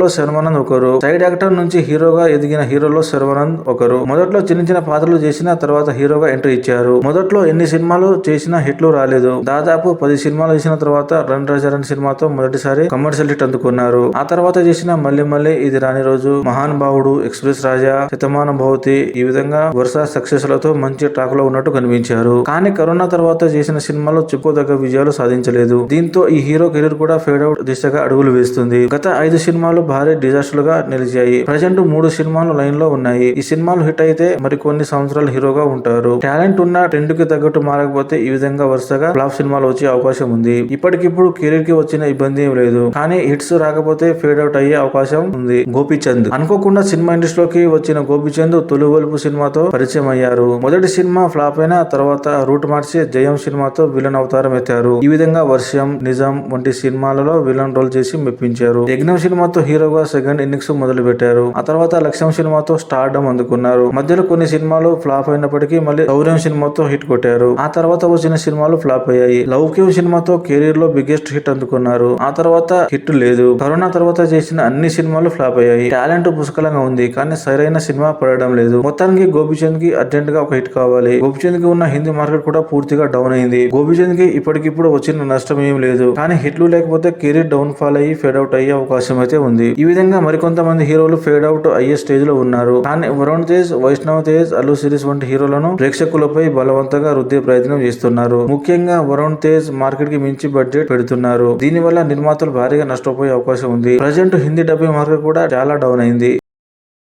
లో శర్వానంద్ ఒకరు. Side actor నుంచి హీరోగా ఎదిగిన హీరోలో శర్వానంద్ ఒకరు. మొదట్లో చిన్న చిన్న పాత్రలు చేసిన తర్వాత హీరోగా ఎంట్రీ ఇచ్చారు. మొదట్లో ఎన్ని సినిమాలు చేసినా హిట్లు రాలేదు. దాదాపు 10 సినిమాలు చేసిన తర్వాత రన్ రాజారన్ సినిమాతో మొదటిసారి కమర్షియల్ హిట్ అందుకున్నారు. ఆ తర్వాత చేసిన మళ్ళీ మళ్ళీ, ఇది రాని రోజు, మహాన్ భావుడు, ఎక్స్ప్రెస్ రాజా, శతమానం భవతి, ఈ విధంగా వరుస సక్సెస్ లతో మంచి ట్రాక్ లో ఉన్నట్టు కనిపించారు. కానీ కరోనా తర్వాత చేసిన సినిమాలో చెప్పుకోదగ్గ విజయాలు సాధించలేదు. దీంతో ఈ హీరో కెరీర్ కూడా ఫేడ్ అవుట్ దిశగా అడుగులు వేస్తుంది. గత 5 సినిమాలు భారీ డిజాస్టర్ గా నిలిచాయి. ప్రజెంట్ 3 సినిమాలు లైన్ లో ఉన్నాయి. ఈ సినిమాలు హిట్ అయితే మరికొన్ని సంవత్సరాలు హీరోగా ఉంటారు. టాలెంట్ ఉన్న ట్రెండ్ కి తగ్గట్టు మారకపోతే ఈ విధంగా వరుసగా ఫ్లాప్ సినిమాలు వచ్చే అవకాశం ఉంది. ఇప్పటికిప్పుడు కెరీర్ కి వచ్చిన ఇబ్బంది ఏం లేదు. కానీ హిట్స్ రాకపోతే ఫేడ్ అవుట్ అయ్యే అవకాశం ఉంది. గోపీచంద్ అనుకోకుండా సినిమా ఇండస్ట్రీలోకి వచ్చిన గోపీచంద్ తొలివలుపు సినిమాతో పరిచయం అయ్యారు. మొదటి సినిమా ఫ్లాప్ అయిన తర్వాత రూట్ మార్చి జయం సినిమాతో విలన్ అవతారం ఎత్తారు. ఈ విధంగా వర్షం, నిజం వంటి సినిమాలలో విలన్ రోల్ చేసి మెప్పించారు. యజ్ఞం సినిమాతో హీరోగా సెకండ్ ఇన్నింగ్స్ మొదలు పెట్టారు. ఆ తర్వాత లక్ష్యం సినిమాతో స్టార్డమ్ అందుకున్నారు. మధ్యలో కొన్ని సినిమాలు ఫ్లాప్ అయినప్పటికీ మళ్ళీ శౌర్యం సినిమాతో హిట్ కొట్టారు. ఆ తర్వాత వచ్చిన సినిమాలు ఫ్లాప్ అయ్యాయి. లౌక్యం సినిమాతో కెరీర్ లో బిగ్గెస్ట్ హిట్ అందుకున్నారు. ఆ తర్వాత హిట్ లేదు. కరోనా తర్వాత చేసిన అన్ని సినిమాలు ఫ్లాప్ అయ్యాయి. టాలెంట్ పుష్కలంగా ఉంది, కానీ సరైన సినిమా పడడం లేదు. మొత్తానికి గోపీచంద్ కి అర్జెంట్ గా ఒక హిట్ కావాలి. గోపీచంద్ కి ఉన్న హిందీ మార్కెట్ కూడా పూర్తిగా డౌన్ అయింది. గోపీచంద్ కి ఇప్పటికిప్పుడు వచ్చిన నష్టం ఏం లేదు. కానీ హిట్లు లేకపోతే కెరీర్ డౌన్ ఫాల్ అయ్యి ఫేడ్ అవుట్ అయ్యే అవకాశం అయితే ఉంది. ఈ విధంగా మరికొంతమంది హీరోలు ఫేడ్ అవుట్ అయ్యే స్టేజ్ లో ఉన్నారు. కానీ వరుణ్ తేజ్, వైష్ణవ్ తేజ్, అల్లు సిరీస్ వంటి హీరోలను ప్రేక్షకులపై బలవంతంగా రుద్దే ప్రయత్నం చేస్తున్నారు. ముఖ్యంగా వరుణ్ తేజ్ మార్కెట్ కి మించి బడ్జెట్ పెడుతున్నారు. దీనివల్ల నిర్మాతలు భారీగా నష్టపోయే అవకాశం ఉంది. ప్రజెంట్ హిందీ డబ్బింగ్ మార్కెట్ కూడా చాలా డౌన్ అయింది.